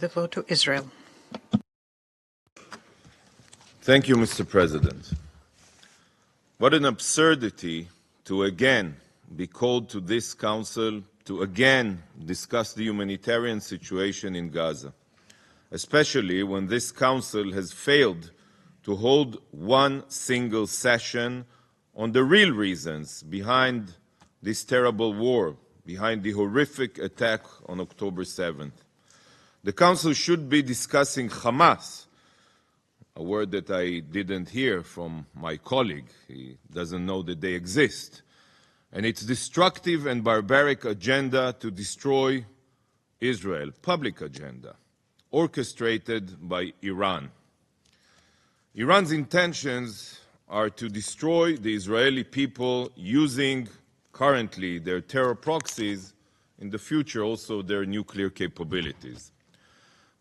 The floor to Israel. Thank you, Mr. President. What an absurdity to again be called to this Council to again discuss the humanitarian situation in Gaza, especially when this Council has failed to hold one single session on the real reasons behind this terrible war, behind the horrific attack on October 7th. The Council should be discussing Hamas, a word that I didn't hear from my colleague. He doesn't know that they exist, and its destructive and barbaric agenda to destroy Israel, public agenda, orchestrated by Iran. Iran's intentions are to destroy the Israeli people using currently their terror proxies, in the future also their nuclear capabilities.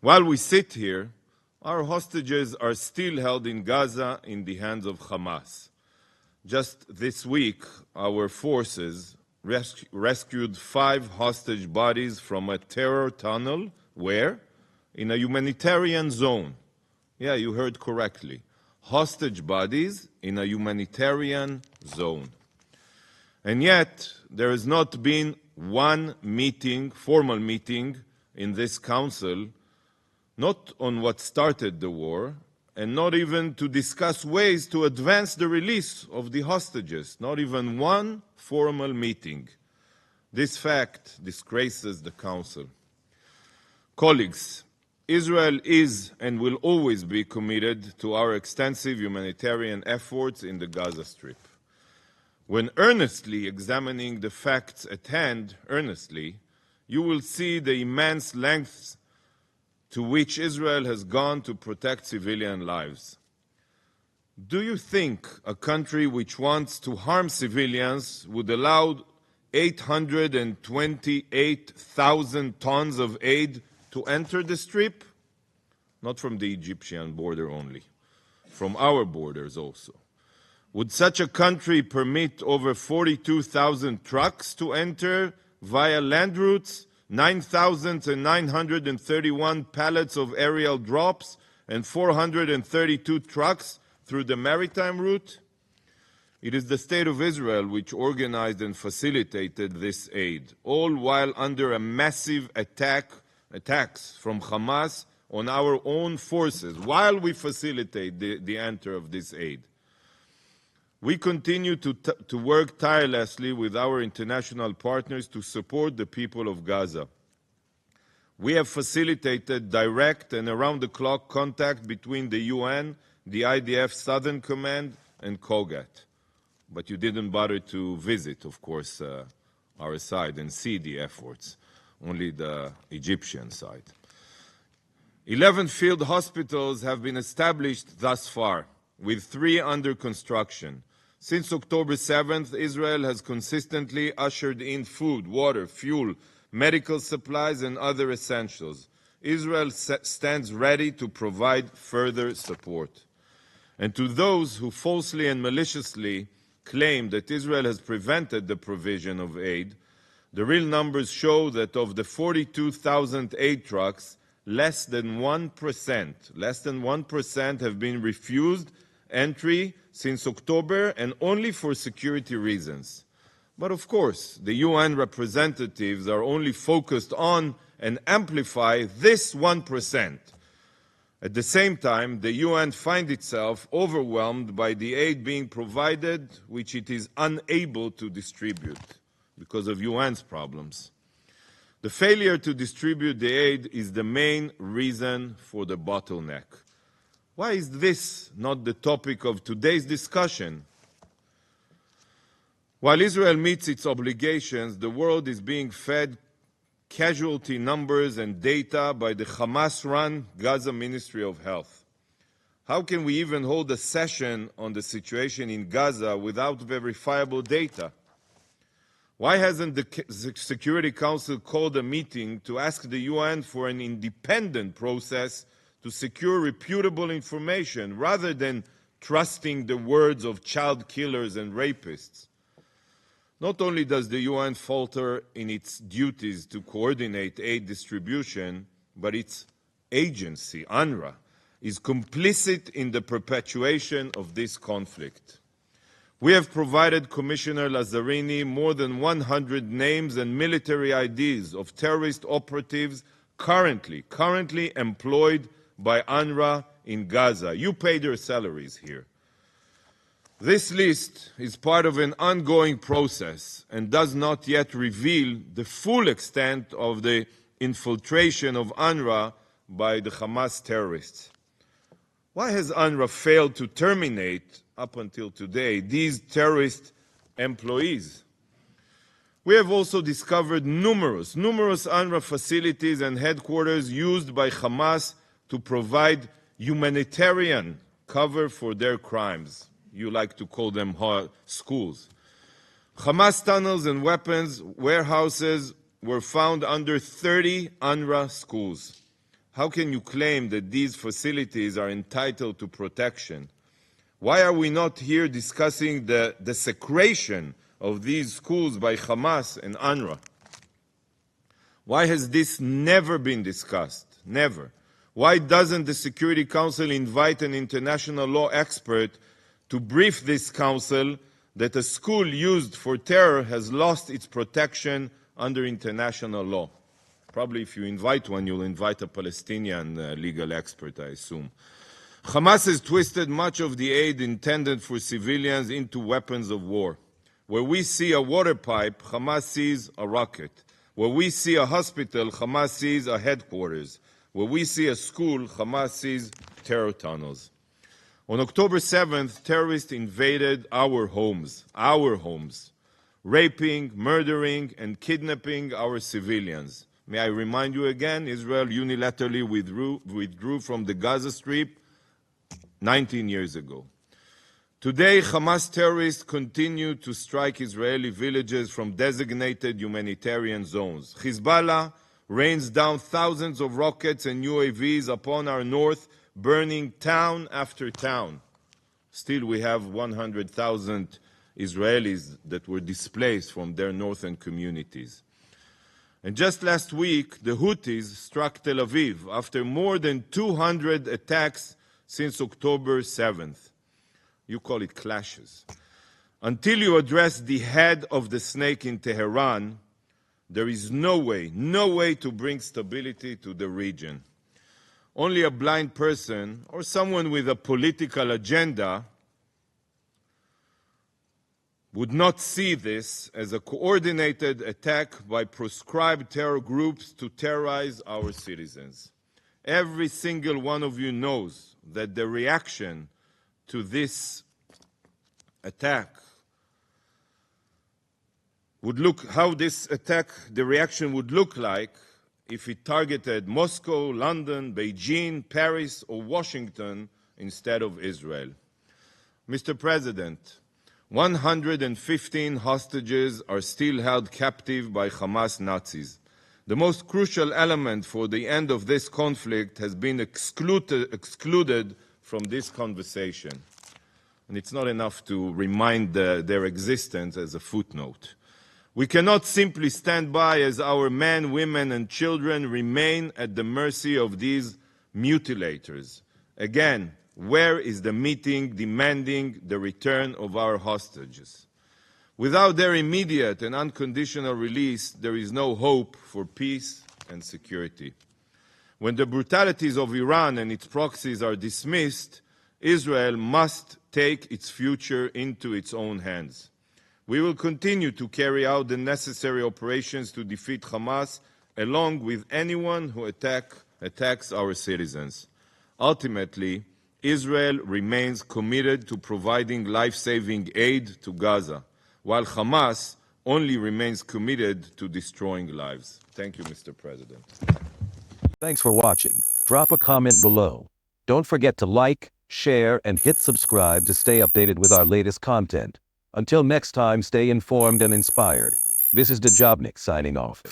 While we sit here, our hostages are still held in Gaza in the hands of Hamas. Just this week, our forces rescued 5 hostage bodies from a terror tunnel. Where? In a humanitarian zone. Yeah, you heard correctly. Hostage bodies in a humanitarian zone. And yet, there has not been one meeting, formal meeting, in this Council, not on what started the war, and not even to discuss ways to advance the release of the hostages, not even one formal meeting. This fact disgraces the Council. Colleagues, Israel is and will always be committed to our extensive humanitarian efforts in the Gaza Strip. When earnestly examining the facts at hand, you will see the immense lengths to which Israel has gone to protect civilian lives. Do you think a country which wants to harm civilians would allow 828,000 tons of aid to enter the Strip? Not from the Egyptian border only, from our borders also. Would such a country permit over 42,000 trucks to enter via land routes, 9,931 pallets of aerial drops, and 432 trucks through the maritime route? It is the State of Israel which organized and facilitated this aid, all while under a massive attacks from Hamas on our own forces, while we facilitate the entry of this aid. We continue to work tirelessly with our international partners to support the people of Gaza. We have facilitated direct and around-the-clock contact between the UN, the IDF Southern Command, and COGAT. But you didn't bother to visit, of course, our side and see the efforts, only the Egyptian side. 11 field hospitals have been established thus far, with 3 under construction. Since October 7th, Israel has consistently ushered in food, water, fuel, medical supplies, and other essentials. Israel stands ready to provide further support. And to those who falsely and maliciously claim that Israel has prevented the provision of aid, the real numbers show that of the 42,000 aid trucks, less than 1% have been refused entry since October, and only for security reasons. But of course, the UN representatives are only focused on and amplify this 1%. At the same time, the UN finds itself overwhelmed by the aid being provided, which it is unable to distribute because of UN's problems. The failure to distribute the aid is the main reason for the bottleneck. Why is this not the topic of today's discussion? While Israel meets its obligations, the world is being fed casualty numbers and data by the Hamas-run Gaza Ministry of Health. How can we even hold a session on the situation in Gaza without verifiable data? Why hasn't the Security Council called a meeting to ask the UN for an independent process to secure reputable information rather than trusting the words of child killers and rapists? Not only does the UN falter in its duties to coordinate aid distribution, but its agency, UNRWA, is complicit in the perpetuation of this conflict. We have provided Commissioner Lazzarini more than 100 names and military IDs of terrorist operatives currently employed by UNRWA in Gaza. You pay their salaries here. This list is part of an ongoing process and does not yet reveal the full extent of the infiltration of UNRWA by the Hamas terrorists. Why has UNRWA failed to terminate, up until today, these terrorist employees? We have also discovered numerous UNRWA facilities and headquarters used by Hamas to provide humanitarian cover for their crimes. You like to call them schools. Hamas tunnels and weapons warehouses were found under 30 UNRWA schools. How can you claim that these facilities are entitled to protection? Why are we not here discussing the desecration of these schools by Hamas and UNRWA? Why has this never been discussed? Never. Why doesn't the Security Council invite an international law expert to brief this council that a school used for terror has lost its protection under international law? Probably if you invite one, you'll invite a Palestinian legal expert, I assume. Hamas has twisted much of the aid intended for civilians into weapons of war. Where we see a water pipe, Hamas sees a rocket. Where we see a hospital, Hamas sees a headquarters. Where we see a school, Hamas sees terror tunnels. On October 7th, terrorists invaded our homes, raping, murdering, and kidnapping our civilians. May I remind you again, Israel unilaterally withdrew from the Gaza Strip 19 years ago. Today, Hamas terrorists continue to strike Israeli villages from designated humanitarian zones. Hezbollah rains down thousands of rockets and UAVs upon our north, burning town after town. Still, we have 100,000 Israelis that were displaced from their northern communities. And just last week, the Houthis struck Tel Aviv after more than 200 attacks since October 7th. You call it clashes. Until you address the head of the snake in Tehran, there is no way to bring stability to the region. Only a blind person or someone with a political agenda would not see this as a coordinated attack by proscribed terror groups to terrorize our citizens. Every single one of you knows that the reaction to this attack the reaction would look like if it targeted Moscow, London, Beijing, Paris, or Washington instead of Israel. Mr. President, 115 hostages are still held captive by Hamas Nazis. The most crucial element for the end of this conflict has been excluded from this conversation. And it's not enough to remind their existence as a footnote. We cannot simply stand by as our men, women, and children remain at the mercy of these mutilators. Again, where is the meeting demanding the return of our hostages? Without their immediate and unconditional release, there is no hope for peace and security. When the brutalities of Iran and its proxies are dismissed, Israel must take its future into its own hands. We will continue to carry out the necessary operations to defeat Hamas, along with anyone who attacks our citizens. Ultimately, Israel remains committed to providing life-saving aid to Gaza, while Hamas only remains committed to destroying lives. Thank you, Mr. President. Thanks for watching. Drop a comment below. Don't forget to like, share, and hit subscribe to stay updated with our latest content. Until next time, stay informed and inspired. This is Dejobnik signing off.